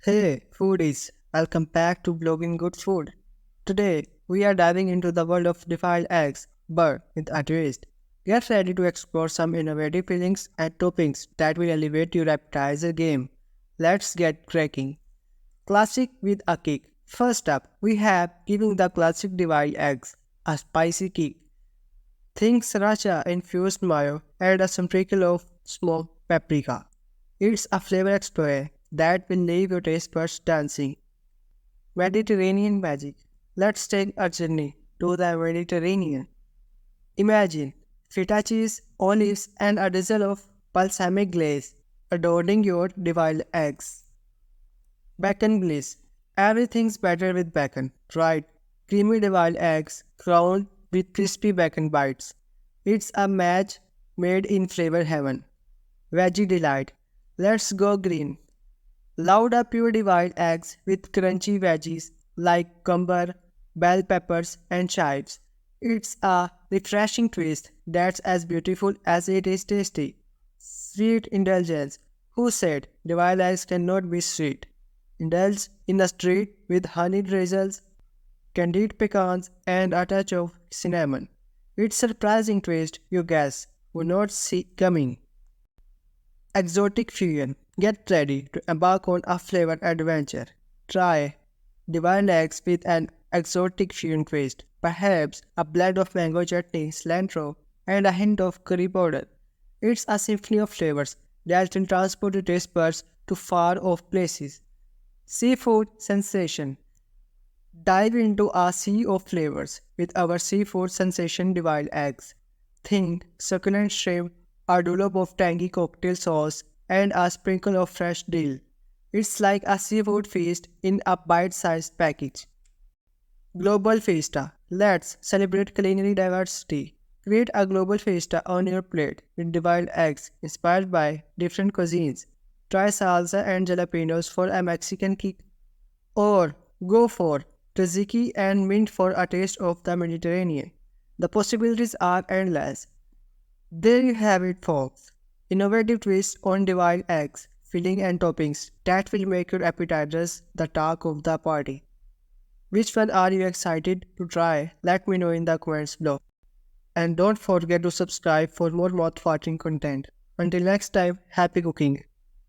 Hey, foodies! Welcome back to Bloggin Good Food. Today, we are diving into the world of defiled eggs, but with a twist. Get ready to explore some innovative fillings and toppings that will elevate your appetizer game. Let's get cracking. Classic with a kick. First up, we have giving the classic defiled eggs a spicy kick. Think sriracha infused mayo and a sprinkle of smoked paprika. It's a flavor explorer that will leave your taste buds dancing. Mediterranean magic. Let's take a journey to the Mediterranean. Imagine feta cheese, olives, and a drizzle of balsamic glaze adorning your deviled eggs. Bacon bliss. Everything's better with bacon, right? Creamy deviled eggs crowned with crispy bacon bites. It's a match made in flavor heaven. Veggie delight. Let's go green. Load up your divided eggs with crunchy veggies like cucumber, bell peppers, and chives. It's a refreshing twist that's as beautiful as it is tasty. Sweet indulgence. Who said divided eggs cannot be sweet? Indulge in a treat with honey drizzles, candied pecans, and a touch of cinnamon. It's surprising twist you guess would not see coming. Exotic fusion. Get ready to embark on a flavor adventure. Try divine eggs with an exotic fusion twist, perhaps a blend of mango chutney, cilantro, and a hint of curry powder. It's a symphony of flavors that will transport your taste buds to far off places. Seafood sensation. Dive into a sea of flavors with our seafood sensation divided eggs. Think succulent shrimp, a dollop of tangy cocktail sauce, and a sprinkle of fresh dill. It's like a seafood feast in a bite-sized package. Global Fiesta. Let's celebrate culinary diversity. Create a global fiesta on your plate with divided eggs inspired by different cuisines. Try salsa and jalapenos for a Mexican kick. Or go for tzatziki and mint for a taste of the Mediterranean. The possibilities are endless. There you have it, folks. Innovative twists on divided eggs, filling and toppings that will make your appetizers the talk of the party. Which one are you excited to try? Let me know in the comments below. And don't forget to subscribe for more mouth-watering content. Until next time, happy cooking.